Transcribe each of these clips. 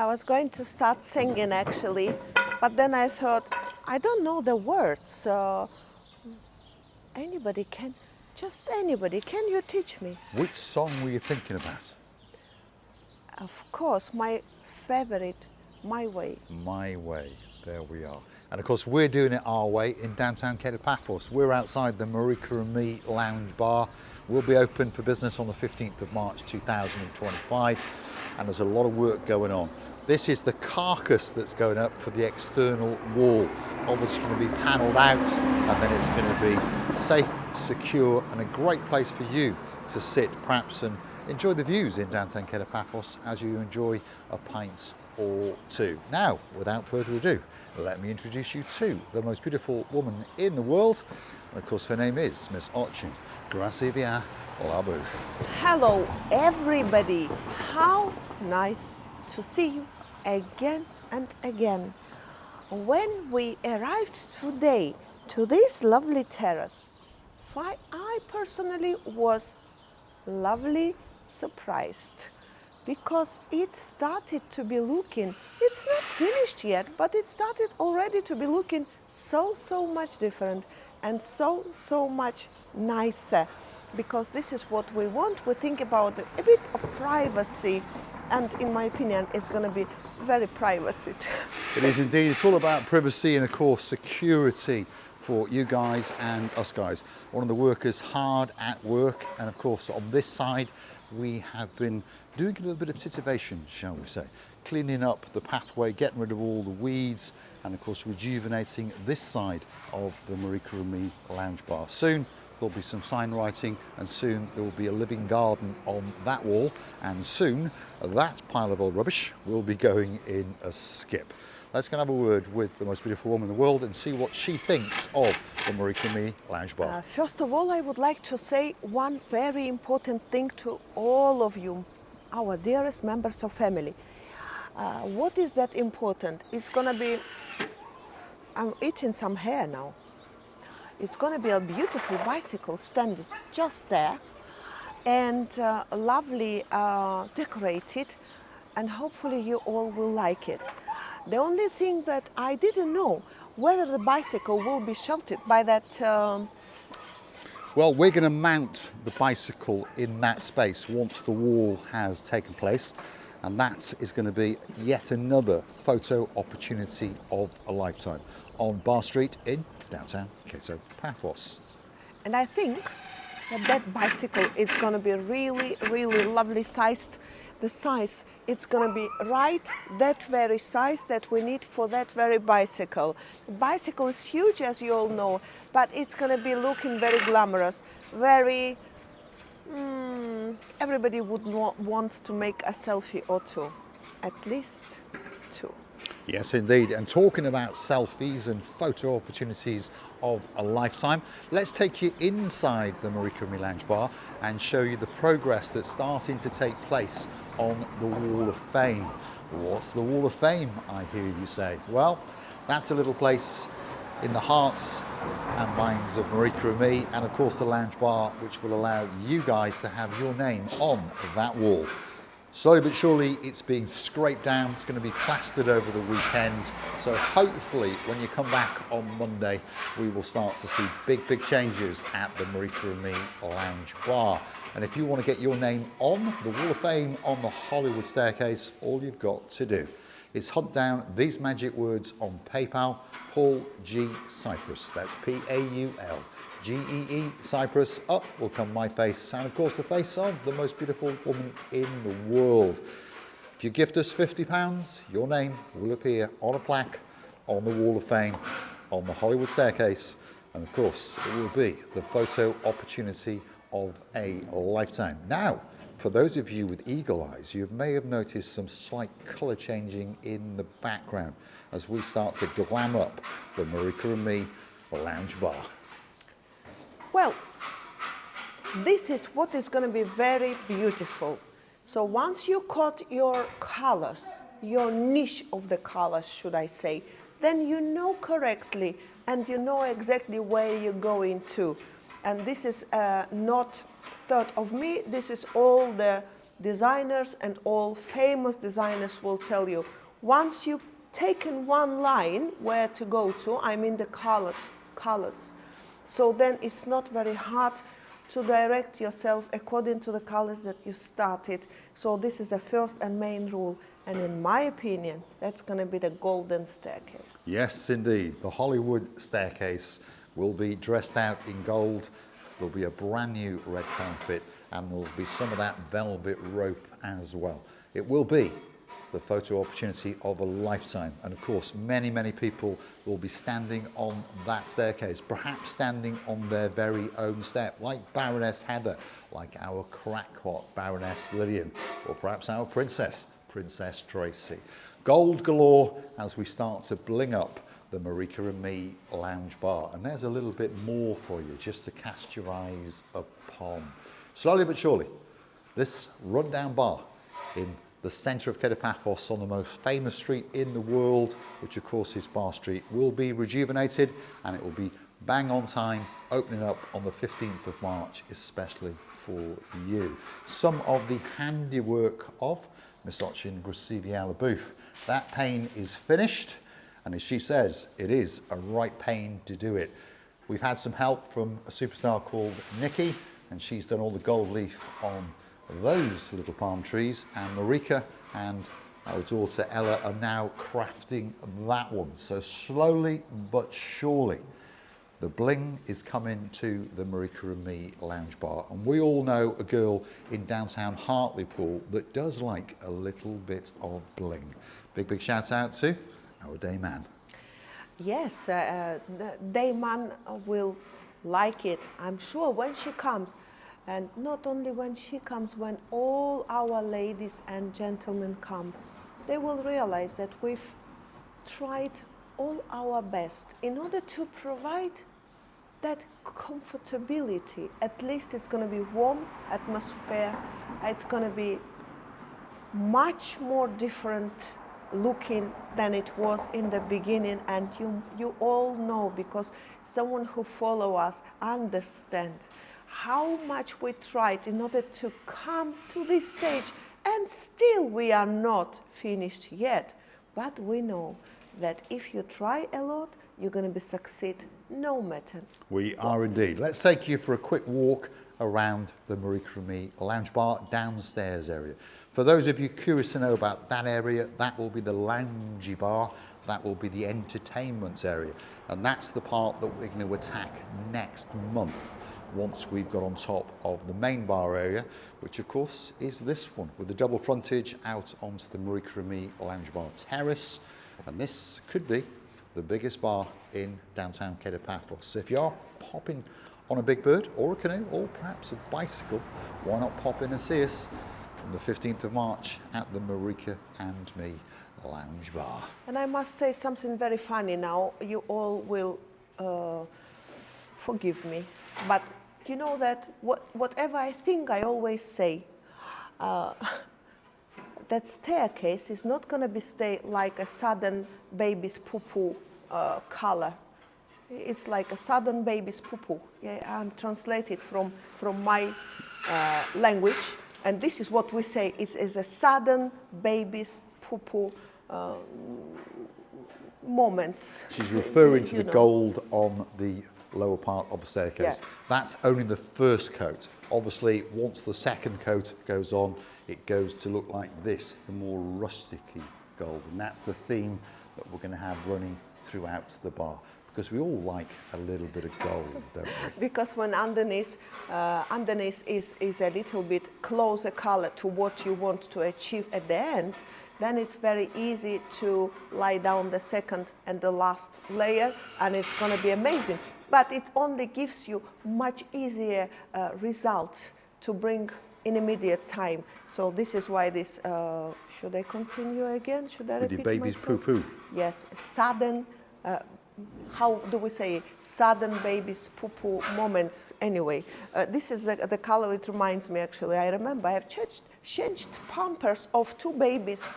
I was going to start singing actually, but then I thought, I don't know the words, so just anybody, can you teach me? Which song were you thinking about? Of course, my favorite, My Way. My Way, there we are. And of course we're doing it our way in downtown Kato Paphos. We're outside the Marika and Me Lounge Bar. We'll be open for business on the 15th of March 2025, and there's a lot of work going on. This is the carcass that's going up for the external wall. Obviously going to be panelled out, and then it's going to be safe, secure, and a great place for you to sit perhaps and enjoy the views in downtown Kato Paphos as you enjoy a pint or two. Now, without further ado, let me introduce you to the most beautiful woman in the world. And of course, her name is Miss Ochin Gracivia Labu. Hello everybody, how nice to see you again and again. When we arrived today to this lovely terrace, I personally was lovely surprised because it started to be looking, it's not finished yet, but it started already to be looking so much different and so much nicer, because this is what we want. We think about a bit of privacy, and in my opinion it's going to be very privacy. It is indeed. It's all about privacy and of course security for you guys and us guys. One of the workers hard at work, and of course on this side we have been doing a little bit of titivation, shall we say, cleaning up the pathway, getting rid of all the weeds, and of course rejuvenating this side of the Marika and Me Lounge Bar. Soon there'll be some sign writing, and soon there will be a living garden on that wall, and soon that pile of old rubbish will be going in a skip. Let's go and have a word with the most beautiful woman in the world and see what she thinks of the Marika and Me Lounge Bar. First of all, I would like to say one very important thing to all of you, our dearest members of family. What is that important? It's gonna be, I'm eating some hair now. It's gonna be a beautiful bicycle standing just there, and lovely decorated, and hopefully you all will like it. The only thing that I didn't know whether the bicycle will be sheltered by that. Well, we're going to mount the bicycle in that space once the wall has taken place, and that is going to be yet another photo opportunity of a lifetime on Bar Street in downtown Kato Paphos. And I think that bicycle is going to be really lovely sized. The size, it's going to be right, that very size that we need for that very bicycle. The bicycle is huge, as you all know, but it's going to be looking very glamorous, very, everybody would want to make a selfie or two, at least two. Yes, indeed. And talking about selfies and photo opportunities of a lifetime, let's take you inside the Marika and Me Lounge Bar and show you the progress that's starting to take place on the Wall of Fame. What's the Wall of Fame, I hear you say? Well, that's a little place in the hearts and minds of Marika and Me, and of course the lounge bar, which will allow you guys to have your name on that wall. Slowly but surely it's being scraped down. It's going to be plastered over the weekend, so hopefully when you come back on Monday we will start to see big changes at the Marika and Me Lounge Bar. And if you want to get your name on the Wall of Fame on the Hollywood staircase, all you've got to do is hunt down these magic words on PayPal: Paul G. Cyprus. That's P-A-U-L-G-E-E Cyprus. Up will come my face, and of course the face of the most beautiful woman in the world. If you gift us £50, your name will appear on a plaque on the Wall of Fame on the Hollywood staircase, and of course it will be the photo opportunity of a lifetime. Now, for those of you with eagle eyes, you may have noticed some slight colour changing in the background as we start to glam up the Marika and Me Lounge Bar. Well, this is what is going to be very beautiful. So once you caught your colors, your niche of the colors, should I say, then you know correctly and you know exactly where you're going to. And this is not thought of me, this is all the designers and all famous designers will tell you, once you've taken one line where to go to, I mean the colors, so then it's not very hard to direct yourself according to the colors that you started. So this is the first and main rule. And in my opinion, that's going to be the golden staircase. Yes, indeed. The Hollywood staircase will be dressed out in gold. There'll be a brand new red carpet, and there'll be some of that velvet rope as well. It will be the photo opportunity of a lifetime. And of course, many, many people will be standing on that staircase, perhaps standing on their very own step, like Baroness Heather, like our crackpot Baroness Lillian, or perhaps our Princess Tracy. Gold galore as we start to bling up the Marika and Me lounge bar. And there's a little bit more for you just to cast your eyes upon. Slowly but surely, this rundown bar in the centre of Kato Paphos on the most famous street in the world, which of course is Bar Street, will be rejuvenated, and it will be bang on time, opening up on the 15th of March, especially for you. Some of the handiwork of Miss Ochin Grasiviala Booth. That pain is finished, and as she says, it is a right pain to do it. We've had some help from a superstar called Nikki, and she's done all the gold leaf on those little palm trees, and Marika and our daughter Ella are now crafting that one. So slowly but surely, the bling is coming to the Marika and Me lounge bar. And we all know a girl in downtown Hartlepool that does like a little bit of bling. Big, big shout out to our Dayman. Yes, Dayman will like it, I'm sure, when she comes. And not only when she comes, when all our ladies and gentlemen come, they will realize that we've tried all our best in order to provide that comfortability. At least it's going to be warm atmosphere. It's going to be much more different looking than it was in the beginning, and you all know, because someone who follow us understand how much we tried in order to come to this stage, and still we are not finished yet. But we know that if you try a lot, you're going to be succeed no matter. We are indeed. Let's take you for a quick walk around the Marika and Me lounge bar downstairs area. For those of you curious to know about that area, that will be the loungy bar. That will be the entertainment area. And that's the part that we're going to attack next month, once we've got on top of the main bar area, which of course is this one, with the double frontage out onto the Marika and Me lounge bar terrace. And this could be the biggest bar in downtown Kato Paphos. So if you are popping on a big bird or a canoe or perhaps a bicycle, why not pop in and see us on the 15th of March at the Marika and Me lounge bar. And I must say something very funny now. You all will forgive me, but you know that whatever I think, I always say, that staircase is not going to be stay like a sudden baby's poo-poo color. It's like a sudden baby's poo-poo. Yeah, I'm translated from my language, and this is what we say. It's a sudden baby's poo-poo moments. She's referring to the gold on the lower part of the staircase. Yeah. That's only the first coat. Obviously, once the second coat goes on, it goes to look like this, the more rusticy gold. And that's the theme that we're going to have running throughout the bar, because we all like a little bit of gold, don't we? Because when underneath is a little bit closer color to what you want to achieve at the end, then it's very easy to lie down the second and the last layer, and it's going to be amazing. But it only gives you much easier results to bring in immediate time. So this is why this, should I continue again? Should I repeat With your baby's myself? poo-poo. Yes, sudden, how do we say, sudden baby's poo-poo moments. Anyway, this is the color it reminds me, actually. I remember I have changed Pampers of two babies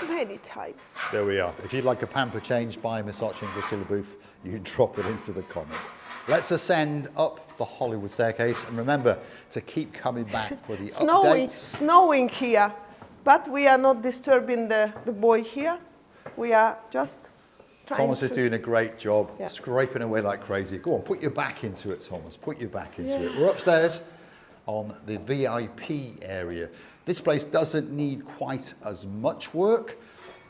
many times. There we are. If you'd like a pamper change by Miss Archie Booth, you drop it into the comments. Let's ascend up the Hollywood staircase, and remember to keep coming back for the updates. Snowing here, but we are not disturbing the boy here. We are just trying Thomas is doing a great job, Yeah. scraping away like crazy. Go on, put your back into it, Thomas. Put your back into it. We're upstairs on the VIP area. This place doesn't need quite as much work.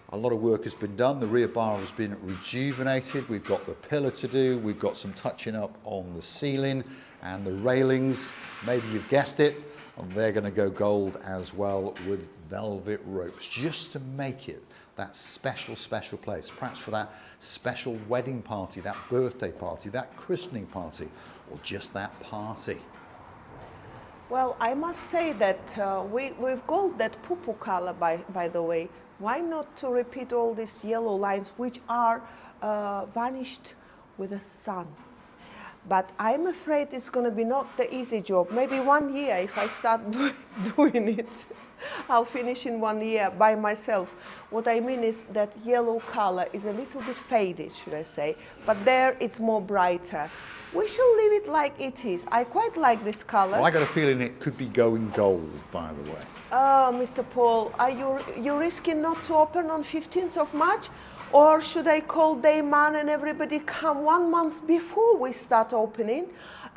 A lot of work has been done. The rear bar has been rejuvenated. We've got the pillar to do. We've got some touching up on the ceiling and the railings. Maybe you've guessed it, and they're going to go gold as well with velvet ropes, just to make it that special, special place. Perhaps for that special wedding party, that birthday party, that christening party, or just that party. Well, I must say that we've got that poo-poo color, by the way. Why not to repeat all these yellow lines which are vanished with the sun? But I'm afraid it's going to be not the easy job. Maybe 1 year, if I start doing it, I'll finish in 1 year by myself. What I mean is that yellow color is a little bit faded, should I say, but there it's more brighter. We shall leave it like it is. I quite like this color. Well, I got a feeling it could be going gold, by the way. Oh, Mr. Paul, are you risking not to open on 15th of March? Or should I call day man and everybody come 1 month before we start opening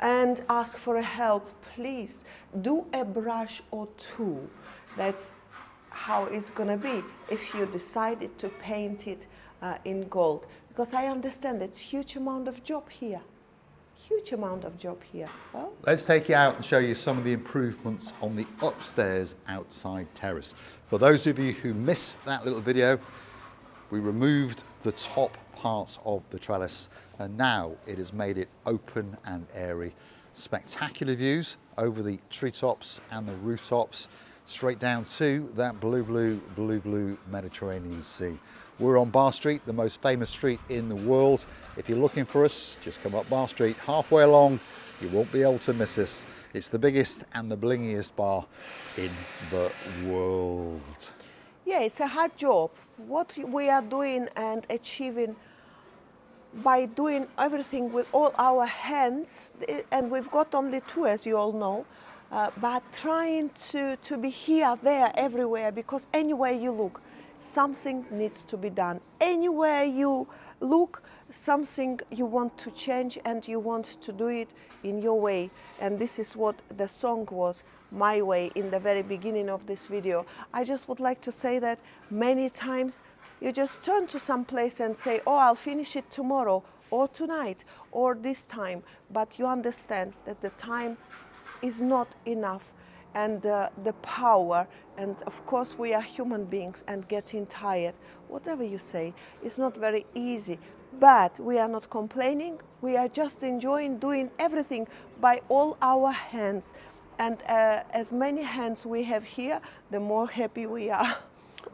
and ask for a help? Please do a brush or two. That's how it's gonna be if you decided to paint it in gold. Because I understand it's huge amount of job here. Huge amount of job here. Well, let's take you out and show you some of the improvements on the upstairs outside terrace. For those of you who missed that little video, we removed the top parts of the trellis, and now it has made it open and airy. Spectacular views over the treetops and the rooftops, straight down to that blue Mediterranean Sea. We're on Bar Street, the most famous street in the world. If you're looking for us, just come up Bar Street. Halfway along, you won't be able to miss us. It's the biggest and the blingiest bar in the world. yeah, it's a hard job. What we are doing and achieving by doing everything with all our hands, and we've got only two, as you all know, but trying to be here, there, everywhere, because anywhere you look, something needs to be done. Anywhere you look, something you want to change, and you want to do it in your way. And this is what the song was, My Way, in the very beginning of this video. I just would like to say that many times you just turn to some place and say, oh, I'll finish it tomorrow or tonight or this time, but you understand that the time is not enough, and the power, and of course we are human beings and getting tired, whatever you say, it's not very easy, but we are not complaining. We are just enjoying doing everything by all our hands, and as many hands we have here, the more happy we are.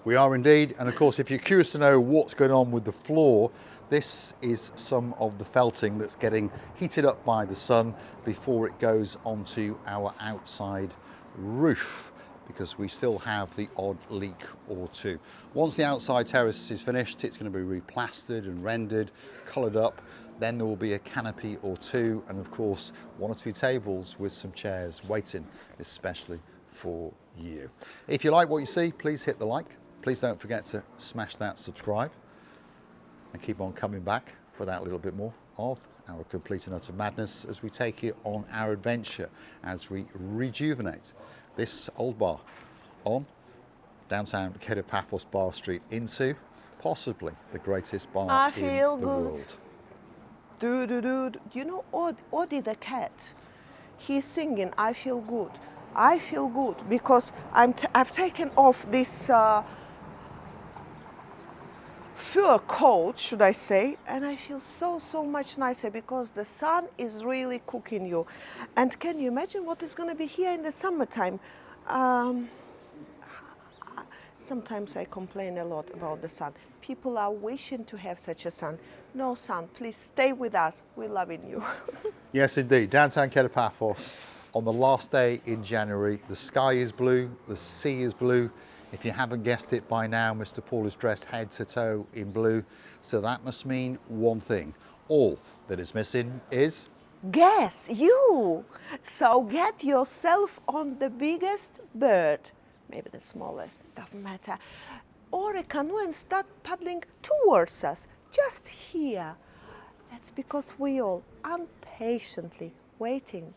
We are indeed, and of course if you're curious to know what's going on with the floor, this is some of the felting that's getting heated up by the sun before it goes onto our outside roof, because we still have the odd leak or two. Once the outside terrace is finished, it's going to be replastered and rendered, coloured up. Then there will be a canopy or two, and of course 1 or 2 tables with some chairs waiting especially for you. If you like what you see, please hit the like. Please don't forget to smash that subscribe and keep on coming back for that little bit more of our complete and utter madness as we take you on our adventure, as we rejuvenate this old bar on downtown Kato Paphos Bar Street into possibly the greatest bar in the world. Do you know Odie the cat? He's singing I Feel Good. I feel good because I've taken off this fur coat, should I say, and I feel so much nicer because the sun is really cooking you. And can you imagine what is going to be here in the summertime? Sometimes I complain a lot about the sun. People are wishing to have such a sun. No sun, please stay with us. We're loving you. Yes, indeed. Downtown Kato Paphos on the last day in January. The sky is blue, the sea is blue. If you haven't guessed it by now, Mr. Paul is dressed head to toe in blue, so that must mean one thing. All that is missing is... Guess you! So get yourself on the biggest bird, maybe the smallest, doesn't matter, or a canoe and start paddling towards us, just here. That's because we all impatiently waiting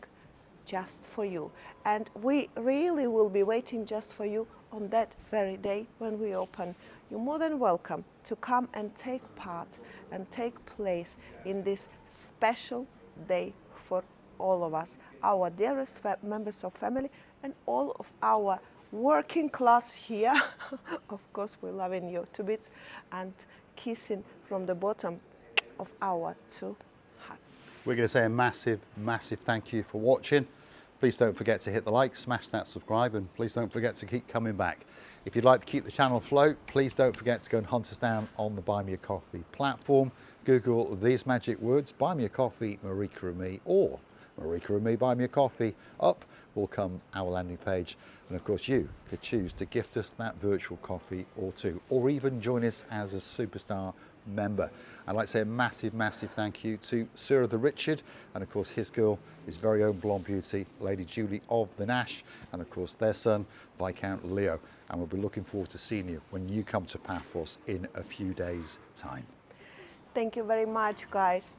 just for you. And we really will be waiting just for you on that very day when we open. You're more than welcome to come and take part and take place in this special day for all of us, our dearest members of family and all of our working class here. Of course, we're loving you to bits and kissing from the bottom of our two hearts. We're going to say a massive, massive thank you for watching. Please don't forget to hit the like, smash that subscribe, and please don't forget to keep coming back. If you'd like to keep the channel afloat, please don't forget to go and hunt us down on the Buy Me a Coffee platform. Google these magic words, Buy Me a Coffee, Marika and me, or Marika and me, Buy Me a Coffee. Up will come our landing page. And of course, you could choose to gift us that virtual coffee or two, or even join us as a superstar member. I'd like to say a massive, massive thank you to Sir the Richard, and of course his girl, his very own blonde beauty, Lady Julie of the Nash, and of course their son, Viscount Leo. And we'll be looking forward to seeing you when you come to Paphos in a few days' time. Thank you very much, guys.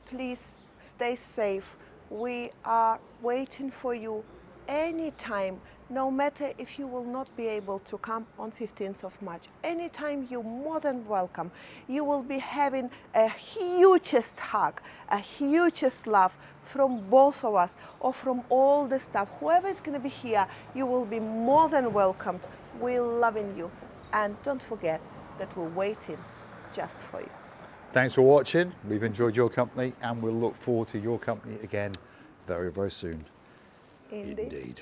Please stay safe. We are waiting for you anytime, no matter if you will not be able to come on 15th of March. Anytime, you're more than welcome. You will be having a hugest hug, a hugest love from both of us or from all the staff. Whoever is going to be here, you will be more than welcomed. We're loving you. And don't forget that we're waiting just for you. Thanks for watching. We've enjoyed your company, and we'll look forward to your company again very, very soon. Indeed. Indeed.